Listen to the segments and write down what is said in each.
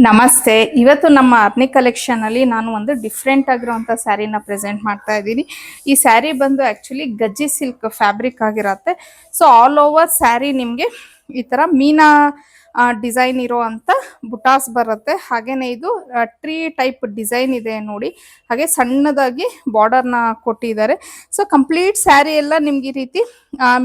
ನಮಸ್ತೆ. ಇವತ್ತು ನಮ್ಮ ಅರ್ನಿ ಕಲೆಕ್ಷನ್ ಅಲ್ಲಿ ನಾನು ಒಂದು ಡಿಫ್ರೆಂಟ್ ಆಗಿರುವಂತ ಸ್ಯಾರಿನ ಪ್ರೆಸೆಂಟ್ ಮಾಡ್ತಾ ಇದ್ದೀನಿ. ಈ ಸ್ಯಾರಿ ಬಂದು ಆಕ್ಚುಲಿ ಗಜ್ಜಿ ಸಿಲ್ಕ್ ಫ್ಯಾಬ್ರಿಕ್ ಆಗಿರತ್ತೆ. ಸೊ ಆಲ್ ಓವರ್ ಸ್ಯಾರಿ ನಿಮ್ಗೆ ಈ ತರ ಮೀನಾ ಡಿಸೈನ್ ಇರುವಂತ ಬುಟಾಸ್ ಬರುತ್ತೆ. ಹಾಗೇನೆ ಇದು ಟ್ರೀ ಟೈಪ್ ಡಿಸೈನ್ ಇದೆ ನೋಡಿ. ಹಾಗೆ ಸಣ್ಣದಾಗಿ ಬಾರ್ಡರ್ನ ಕೊಟ್ಟಿದ್ದಾರೆ. ಸೊ ಕಂಪ್ಲೀಟ್ ಸ್ಯಾರಿ ಎಲ್ಲ ನಿಮ್ಗೆ ಈ ರೀತಿ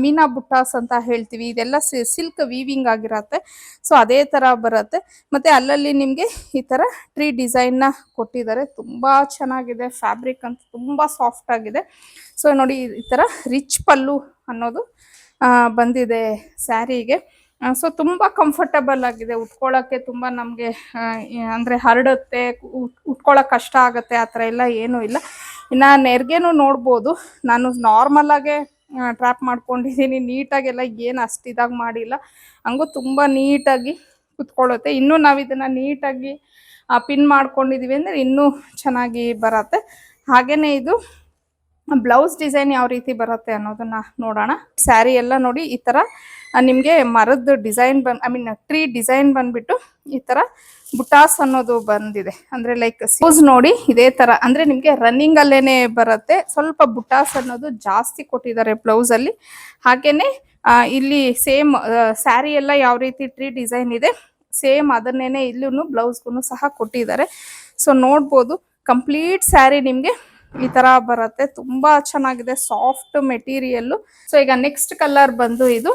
ಮೀನಾ ಬುಟ್ಟಾಸ್ ಅಂತ ಹೇಳ್ತೀವಿ. ಇದೆಲ್ಲ ಸಿಲ್ಕ್ ವೀವಿಂಗ್ ಆಗಿರತ್ತೆ. ಸೊ ಅದೇ ತರ ಬರುತ್ತೆ. ಮತ್ತೆ ಅಲ್ಲಲ್ಲಿ ನಿಮ್ಗೆ ಈ ತರ ಟ್ರೀ ಡಿಸೈನ್ ನ ಕೊಟ್ಟಿದ್ದಾರೆ. ತುಂಬಾ ಚೆನ್ನಾಗಿದೆ. ಫ್ಯಾಬ್ರಿಕ್ ಅಂತ ತುಂಬಾ ಸಾಫ್ಟ್ ಆಗಿದೆ. ಸೊ ನೋಡಿ ಈ ತರ ರಿಚ್ ಪಲ್ಲು ಅನ್ನೋದು ಬಂದಿದೆ ಸ್ಯಾರಿಗೆ. ಸೊ ತುಂಬಾ ಕಂಫರ್ಟಬಲ್ ಆಗಿದೆ. ಉಟ್ಕೊಳ್ಳೋಕೆ ತುಂಬಾ ನಮ್ಗೆ ಅಂದ್ರೆ ಹರಡುತ್ತೆ, ಉಟ್ಕೊಳ್ಳೋಕೆ ಕಷ್ಟ ಆಗುತ್ತೆ ಆ ಥರ ಎಲ್ಲ ಏನೂ ಇಲ್ಲ. ಇನ್ನು ನೆರಿಗೆನೂ ನೋಡ್ಬೋದು. ನಾನು ನಾರ್ಮಲ್ ಆಗಿ ಟ್ರ್ಯಾಪ್ ಮಾಡ್ಕೊಂಡಿದ್ದೀನಿ. ನೀಟಾಗೆಲ್ಲ ಏನು ಅಷ್ಟಿದಾಗಿ ಮಾಡಿಲ್ಲ. ಹಂಗೂ ತುಂಬ ನೀಟಾಗಿ ಕುತ್ಕೊಳ್ಳುತ್ತೆ. ಇನ್ನೂ ನಾವು ಇದನ್ನು ನೀಟಾಗಿ ಪಿನ್ ಮಾಡ್ಕೊಂಡಿದ್ದೀವಿ ಅಂದರೆ ಇನ್ನೂ ಚೆನ್ನಾಗಿ ಬರುತ್ತೆ. ಹಾಗೆಯೇ ಇದು ಬ್ಲೌಸ್ ಡಿಸೈನ್ ಯಾವ ರೀತಿ ಬರುತ್ತೆ ಅನ್ನೋದನ್ನ ನೋಡೋಣ. ಸ್ಯಾರಿ ಎಲ್ಲ ನೋಡಿ ಈ ಥರ ನಿಮಗೆ ಮರದ ಡಿಸೈನ್ ಟ್ರೀ ಡಿಸೈನ್ ಬಂದ್ಬಿಟ್ಟು ಈ ಥರ ಬುಟಾಸ್ ಅನ್ನೋದು ಬಂದಿದೆ. ಅಂದರೆ ಲೈಕ್ ಸೂಸ್ ನೋಡಿ ಇದೇ ಥರ ಅಂದರೆ ನಿಮಗೆ ರನ್ನಿಂಗ್ ಅಲ್ಲೇನೆ ಬರುತ್ತೆ. ಸ್ವಲ್ಪ ಬುಟಾಸ್ ಅನ್ನೋದು ಜಾಸ್ತಿ ಕೊಟ್ಟಿದ್ದಾರೆ ಬ್ಲೌಸಲ್ಲಿ. ಹಾಗೇನೆ ಇಲ್ಲಿ ಸೇಮ್ ಸ್ಯಾರಿ ಎಲ್ಲ ಯಾವ ರೀತಿ ಟ್ರೀ ಡಿಸೈನ್ ಇದೆ ಸೇಮ್ ಅದನ್ನೇನೆ ಇಲ್ಲೂ ಬ್ಲೌಸ್ಗೂ ಸಹ ಕೊಟ್ಟಿದ್ದಾರೆ. ಸೊ ನೋಡ್ಬೋದು ಕಂಪ್ಲೀಟ್ ಸ್ಯಾರಿ ನಿಮಗೆ ಈ ತರ ಬರುತ್ತೆ. ತುಂಬಾ ಚೆನ್ನಾಗಿದೆ, ಸಾಫ್ಟ್ ಮೆಟೀರಿಯಲ್. ಸೊ ಈಗ ನೆಕ್ಸ್ಟ್ ಕಲರ್ ಬಂದು ಇದು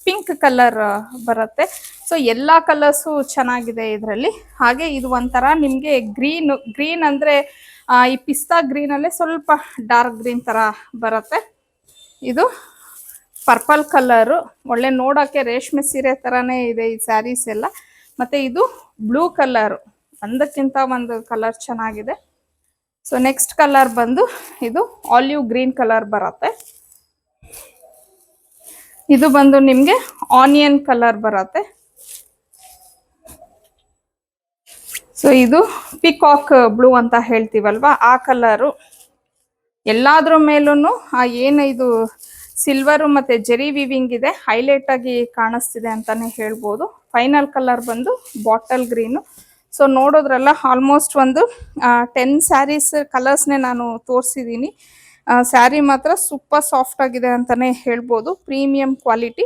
ಪಿಂಕ್ ಕಲರ್ ಬರುತ್ತೆ. ಸೊ ಎಲ್ಲಾ ಕಲರ್ಸು ಚೆನ್ನಾಗಿದೆ ಇದರಲ್ಲಿ. ಹಾಗೆ ಇದು ಒಂಥರ ನಿಮಗೆ ಗ್ರೀನ್ ಅಂದ್ರೆ ಈ ಪಿಸ್ತಾ ಗ್ರೀನ್ ಅಲ್ಲೇ ಸ್ವಲ್ಪ ಡಾರ್ಕ್ ಗ್ರೀನ್ ತರ ಬರುತ್ತೆ. ಇದು ಪರ್ಪಲ್ ಕಲರು, ಒಳ್ಳೆ ನೋಡೋಕೆ ರೇಷ್ಮೆ ಸೀರೆ ತರಾನೇ ಇದೆ ಈ ಸ್ಯಾರೀಸ್ ಎಲ್ಲ. ಮತ್ತೆ ಇದು ಬ್ಲೂ ಕಲರ್, ಒಂದಕ್ಕಿಂತ ಒಂದು ಕಲರ್ ಚೆನ್ನಾಗಿದೆ. ಸೊ ನೆಕ್ಸ್ಟ್ ಕಲರ್ ಬಂದು ಇದು ಆಲಿವ್ ಗ್ರೀನ್ ಕಲರ್ ಬರುತ್ತೆ. ಇದು ಬಂದು ನಿಮಗೆ ಆನಿಯನ್ ಕಲರ್ ಬರುತ್ತೆ. ಸೊ ಇದು ಪಿಕಾಕ್ ಬ್ಲೂ ಅಂತ ಹೇಳ್ತೀವಲ್ವಾ ಆ ಕಲರು. ಎಲ್ಲಾದ್ರ ಮೇಲೂ ಏನು ಇದು ಸಿಲ್ವರು ಮತ್ತೆ ಜೆರಿ ವಿವಿಂಗ್ ಇದೆ, ಹೈಲೈಟ್ ಆಗಿ ಕಾಣಿಸ್ತಿದೆ ಅಂತಾನೆ ಹೇಳ್ಬೋದು. ಫೈನಲ್ ಕಲರ್ ಬಂದು ಬಾಟಲ್ ಗ್ರೀನು. ಸೊ ನೋಡೋದ್ರಲ್ಲ ಆಲ್ಮೋಸ್ಟ್ ಒಂದು 10 ಸ್ಯಾರೀಸ್ ಕಲರ್ಸ್ನೇ ನಾನು ತೋರಿಸಿದ್ದೀನಿ. ಸ್ಯಾರಿ ಮಾತ್ರ ಸೂಪರ್ ಸಾಫ್ಟ್ ಆಗಿದೆ ಅಂತಾನೆ ಹೇಳ್ಬೋದು. Premium quality.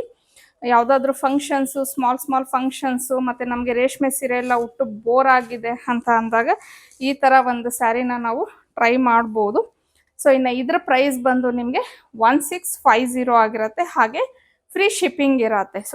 ಯಾವುದಾದ್ರೂ ಫಂಕ್ಷನ್ಸು, ಸ್ಮಾಲ್ ಫಂಕ್ಷನ್ಸು ಮತ್ತು ನಮಗೆ ರೇಷ್ಮೆ ಸೀರೆ ಎಲ್ಲ ಉಟ್ಟು ಬೋರ್ ಆಗಿದೆ ಅಂತ ಅಂದಾಗ ಈ ಥರ ಒಂದು ಸ್ಯಾರಿನ ನಾವು ಟ್ರೈ ಮಾಡ್ಬೋದು. ಸೊ ಇನ್ನು ಇದ್ರ ಪ್ರೈಸ್ ಬಂದು ನಿಮಗೆ 1650 ಆಗಿರುತ್ತೆ. ಹಾಗೆ ಫ್ರೀ ಶಿಪ್ಪಿಂಗ್ ಇರತ್ತೆ. ಸೊ